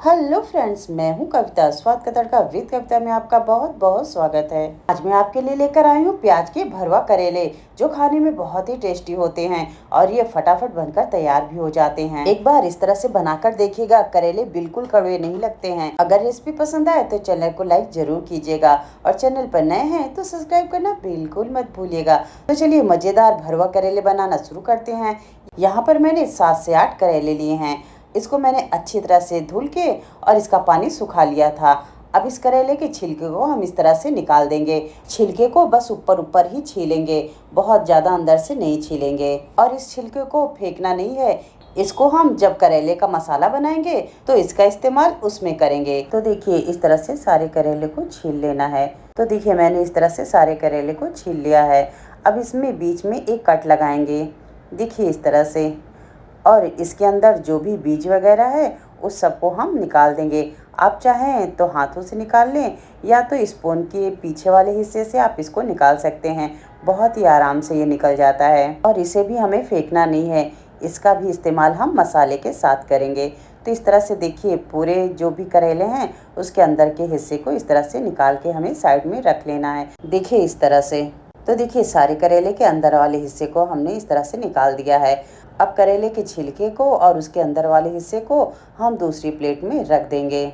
Hello friends, मैं हूं कविता। स्वाद का तड़का विद कविता में आपका बहुत बहुत स्वागत है। आज मैं आपके लिए लेकर आई हूं प्याज के भरवा करेले, जो खाने में बहुत ही टेस्टी होते हैं और ये फटाफट बनकर तैयार भी हो जाते हैं। एक बार इस तरह से बनाकर देखिएगा, करेले बिल्कुल कड़वे नहीं लगते हैं। अगर रेसिपी पसंद आए तो चैनल को लाइक जरूर कीजिएगा और चैनल पर नए हैं तो सब्सक्राइब करना बिल्कुल मत भूलिएगा। तो चलिए मजेदार भरवा करेले बनाना शुरू करते हैं। यहाँ पर मैंने 7 से 8 करेले लिए हैं। इसको मैंने अच्छी तरह से धुल के और इसका पानी सुखा लिया था। अब इस करेले के छिलके को हम इस तरह से निकाल देंगे। छिलके को बस ऊपर ऊपर ही छीलेंगे, बहुत ज़्यादा अंदर से नहीं छीलेंगे। और इस छिलके को फेंकना नहीं है, इसको हम जब करेले का मसाला बनाएंगे तो इसका इस्तेमाल उसमें करेंगे। तो देखिए इस तरह से सारे करेले को छील लेना है। तो देखिए मैंने इस तरह से सारे करेले को छील लिया है। अब इसमें बीच में एक कट लगाएंगे, देखिए इस तरह से। और इसके अंदर जो भी बीज वगैरह है उस सबको हम निकाल देंगे। आप चाहें तो हाथों से निकाल लें या तो स्पून के पीछे वाले हिस्से से आप इसको निकाल सकते हैं। बहुत ही आराम से ये निकल जाता है और इसे भी हमें फेंकना नहीं है, इसका भी इस्तेमाल हम मसाले के साथ करेंगे। तो इस तरह से देखिए पूरे जो भी करेले हैं उसके अंदर के हिस्से को इस तरह से निकाल के हमें साइड में रख लेना है। देखिए इस तरह से। तो देखिए सारे करेले के अंदर वाले हिस्से को हमने इस तरह से निकाल दिया है। अब करेले के छिलके को और उसके अंदर वाले हिस्से को हम दूसरी प्लेट में रख देंगे।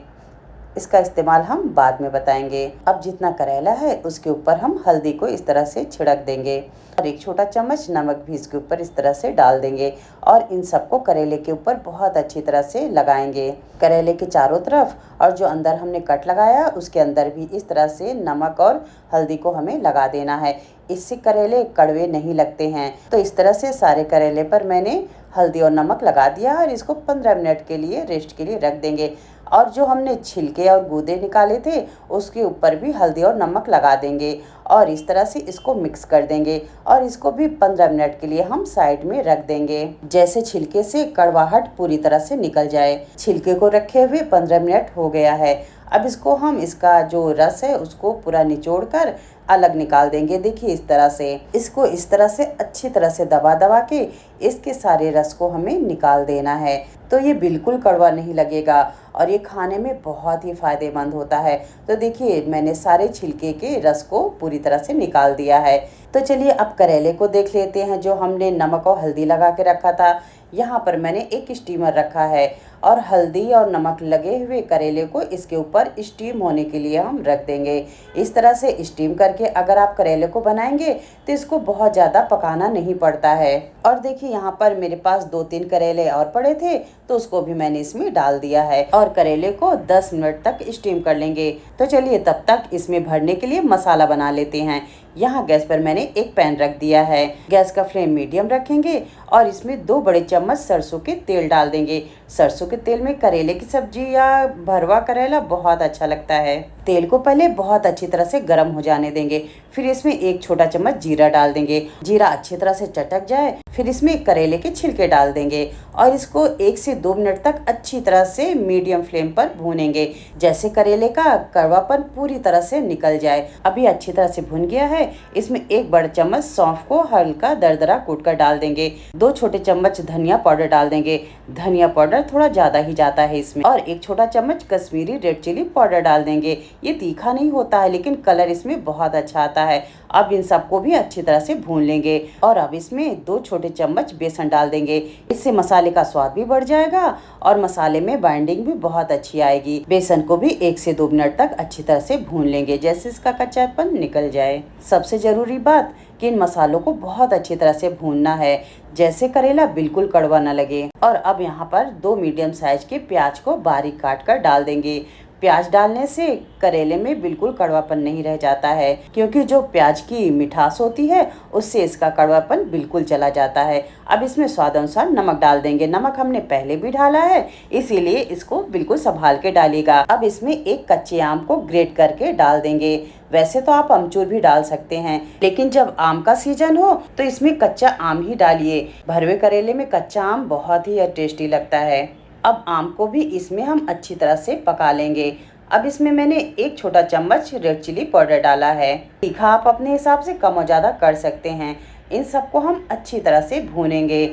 इसका इस्तेमाल हम बाद में बताएंगे। अब जितना करेला है उसके ऊपर हम हल्दी को इस तरह से छिड़क देंगे और एक छोटा चम्मच नमक भी इसके ऊपर इस तरह से डाल देंगे और इन सबको करेले के ऊपर बहुत अच्छी तरह से लगाएंगे। करेले के चारों तरफ और जो अंदर हमने कट लगाया उसके अंदर भी इस तरह से नमक और हल्दी को हमें लगा देना है। इससे करेले कड़वे नहीं लगते हैं। तो इस तरह से सारे करेले पर मैंने हल्दी और नमक लगा दिया और इसको 15 मिनट के लिए रेस्ट के लिए रख देंगे। और जो हमने छिलके और गूदे निकाले थे उसके ऊपर भी हल्दी और नमक लगा देंगे और इस तरह से इसको मिक्स कर देंगे और इसको भी 15 मिनट के लिए हम साइड में रख देंगे, जैसे छिलके से कड़वाहट पूरी तरह से निकल जाए। छिलके को रखे हुए 15 मिनट हो गया है। अब इसको हम इसका जो रस है उसको पूरा निचोड़ कर अलग निकाल देंगे। देखिए इस तरह से इसको इस तरह से अच्छी तरह से दबा दबा के इसके सारे रस को हमें निकाल देना है। तो ये बिल्कुल कड़वा नहीं लगेगा और ये खाने में बहुत ही फायदेमंद होता है। तो देखिए मैंने सारे छिलके के रस को पूरी तरह से निकाल दिया है। तो चलिए अब करेले को देख लेते हैं जो हमने नमक और हल्दी लगा के रखा था। यहाँ पर मैंने एक स्टीमर रखा है और हल्दी और नमक लगे हुए करेले को इसके ऊपर स्टीम होने के लिए हम रख देंगे। इस तरह से स्टीम करके अगर आप करेले को बनाएंगे तो इसको बहुत ज़्यादा पकाना नहीं पड़ता है। और देखिए यहाँ पर मेरे पास 2-3 करेले और पड़े थे तो उसको भी मैंने इसमें डाल दिया है और करेले को 10 मिनट तक स्टीम कर लेंगे। तो चलिए तब तक इसमें भरने के लिए मसाला बना लेते हैं। यहाँ गैस पर मैंने एक पैन रख दिया है। गैस का फ्लेम मीडियम रखेंगे और इसमें 2 बड़े चम्मच सरसों के तेल डाल देंगे। सरसों के तेल में करेले की सब्जी या भरवा करेला बहुत अच्छा लगता है। तेल को पहले बहुत अच्छी तरह से गर्म हो जाने देंगे, फिर इसमें एक छोटा चम्मच जीरा डाल देंगे। जीरा अच्छी तरह से चटक जाए फिर इसमें करेले के छिलके डाल देंगे और इसको 1 से 2 मिनट तक अच्छी तरह से मीडियम फ्लेम पर भूनेंगे, जैसे करेले का कड़वापन पूरी तरह से निकल जाए। अभी अच्छी तरह से भुन गया है। इसमें 1 बड़ा चम्मच सौंफ को हल्का दरदरा कूट कर डाल देंगे। 2 छोटे चम्मच धनिया पाउडर डाल देंगे। धनिया पाउडर थोड़ा ज्यादा ही जाता है इसमें। और 1 छोटा चम्मच कश्मीरी रेड चिली पाउडर डाल देंगे। ये तीखा नहीं होता है लेकिन कलर इसमें बहुत अच्छा आता है। अब इन सबको भी अच्छी तरह से भून लेंगे और अब इसमें 2 छोटे चम्मच बेसन डाल देंगे। इससे मसाले का स्वाद भी बढ़ जाएगा और मसाले में बाइंडिंग भी बहुत अच्छी आएगी। बेसन को भी 1 से 2 मिनट तक अच्छी तरह से भून लेंगे, जैसे इसका कच्चापन निकल जाए। सबसे जरूरी बात कि इन मसालों को बहुत अच्छी तरह से भूनना है, जैसे करेला बिल्कुल कड़वा न लगे। और अब यहाँ पर 2 मीडियम साइज के प्याज को बारीक काट कर डाल देंगे। प्याज डालने से करेले में बिल्कुल कड़वापन नहीं रह जाता है, क्योंकि जो प्याज की मिठास होती है उससे इसका कड़वापन बिल्कुल चला जाता है। अब इसमें स्वाद अनुसार नमक डाल देंगे। नमक हमने पहले भी डाला है इसीलिए इसको बिल्कुल संभाल के डालिएगा। अब इसमें एक कच्चे आम को ग्रेट करके डाल देंगे। वैसे तो आप अमचूर भी डाल सकते हैं, लेकिन जब आम का सीजन हो तो इसमें कच्चा आम ही डालिए। भरवे करेले में कच्चा आम बहुत ही टेस्टी लगता है। अब आम को भी इसमें हम अच्छी तरह से पका लेंगे। अब इसमें मैंने 1 छोटा चम्मच रेड चिली पाउडर डाला है। तीखा आप अपने हिसाब से कम और ज़्यादा कर सकते हैं। इन सबको हम अच्छी तरह से भूनेंगे।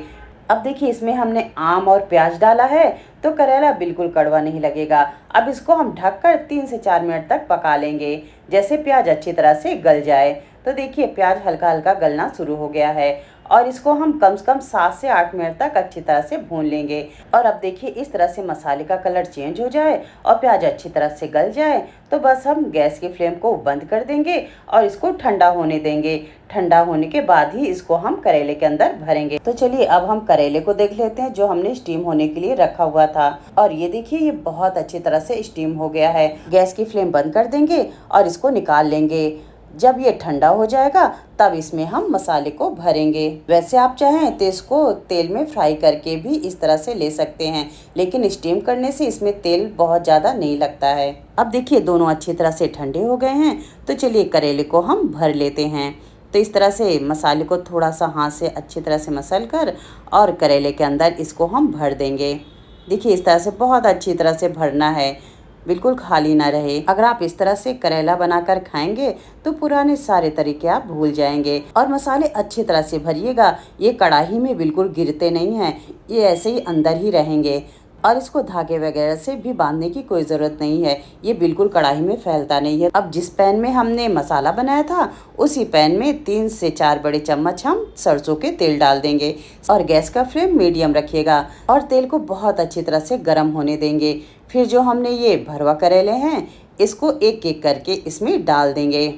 अब देखिए इसमें हमने आम और प्याज डाला है तो करेला बिल्कुल कड़वा नहीं लगेगा। अब इसको हम ढककर 3 से 4 मिनट तक पका लेंगे, जैसे प्याज अच्छी तरह से गल जाए। तो देखिए प्याज हल्का हल्का गलना शुरू हो गया है और इसको हम कम से कम 7 से 8 मिनट तक अच्छी तरह से भून लेंगे। और अब देखिए इस तरह से मसाले का कलर चेंज हो जाए और प्याज अच्छी तरह से गल जाए तो बस हम गैस की फ्लेम को बंद कर देंगे और इसको ठंडा होने देंगे। ठंडा होने के बाद ही इसको हम करेले के अंदर भरेंगे। तो चलिए अब हम करेले को देख लेते हैं जो हमने स्टीम होने के लिए रखा हुआ था। और ये देखिए ये बहुत अच्छी तरह से स्टीम हो गया है। गैस की फ्लेम बंद कर देंगे और इसको निकाल लेंगे। जब ये ठंडा हो जाएगा तब इसमें हम मसाले को भरेंगे। वैसे आप चाहें तो इसको तेल में फ्राई करके भी इस तरह से ले सकते हैं, लेकिन स्टीम करने से इसमें तेल बहुत ज़्यादा नहीं लगता है। अब देखिए दोनों अच्छी तरह से ठंडे हो गए हैं, तो चलिए करेले को हम भर लेते हैं। तो इस तरह से मसाले को थोड़ा सा हाथ से अच्छी तरह से मसल कर और करेले के अंदर इसको हम भर देंगे। देखिए इस तरह से बहुत अच्छी तरह से भरना है, बिल्कुल खाली ना रहे। अगर आप इस तरह से करेला बनाकर खाएंगे तो पुराने सारे तरीके आप भूल जाएंगे। और मसाले अच्छी तरह से भरिएगा, ये कढ़ाई में बिल्कुल गिरते नहीं हैं, ये ऐसे ही अंदर ही रहेंगे। और इसको धागे वगैरह से भी बांधने की कोई ज़रूरत नहीं है, ये बिल्कुल कढ़ाई में फैलता नहीं है। अब जिस पैन में हमने मसाला बनाया था उसी पैन में 3 से 4 बड़े चम्मच हम सरसों के तेल डाल देंगे और गैस का फ्लेम मीडियम रखिएगा और तेल को बहुत अच्छी तरह से गर्म होने देंगे। फिर जो हमने ये भरवा करेले हैं इसको एक एक करके इसमें डाल देंगे।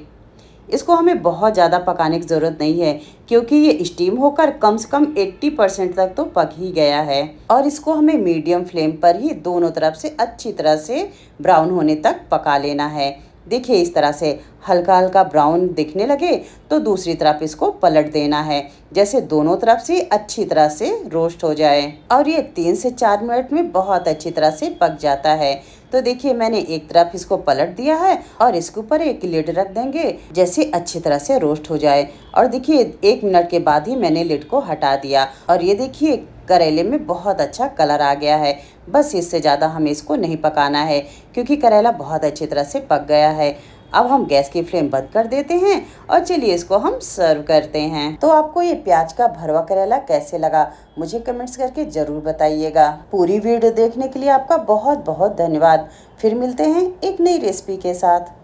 इसको हमें बहुत ज़्यादा पकाने की ज़रूरत नहीं है क्योंकि ये स्टीम होकर कम से कम 80% तक तो पक ही गया है। और इसको हमें मीडियम फ्लेम पर ही दोनों तरफ से अच्छी तरह से ब्राउन होने तक पका लेना है। देखिए इस तरह से हल्का हल्का ब्राउन दिखने लगे तो दूसरी तरफ इसको पलट देना है, जैसे दोनों तरफ से अच्छी तरह से रोस्ट हो जाए। और ये 3 से 4 मिनट में बहुत अच्छी तरह से पक जाता है। तो देखिए मैंने एक तरफ इसको पलट दिया है और इसके ऊपर एक लिड रख देंगे जैसे अच्छी तरह से रोस्ट हो जाए। और देखिए 1 मिनट के बाद ही मैंने लिड को हटा दिया और ये देखिए करेले में बहुत अच्छा कलर आ गया है। बस इससे ज़्यादा हमें इसको नहीं पकाना है क्योंकि करेला बहुत अच्छी तरह से पक गया है। अब हम गैस की फ्लेम बंद कर देते हैं और चलिए इसको हम सर्व करते हैं। तो आपको ये प्याज का भरवा करेला कैसे लगा मुझे कमेंट्स करके ज़रूर बताइएगा। पूरी वीडियो देखने के लिए आपका बहुत बहुत धन्यवाद। फिर मिलते हैं एक नई रेसिपी के साथ।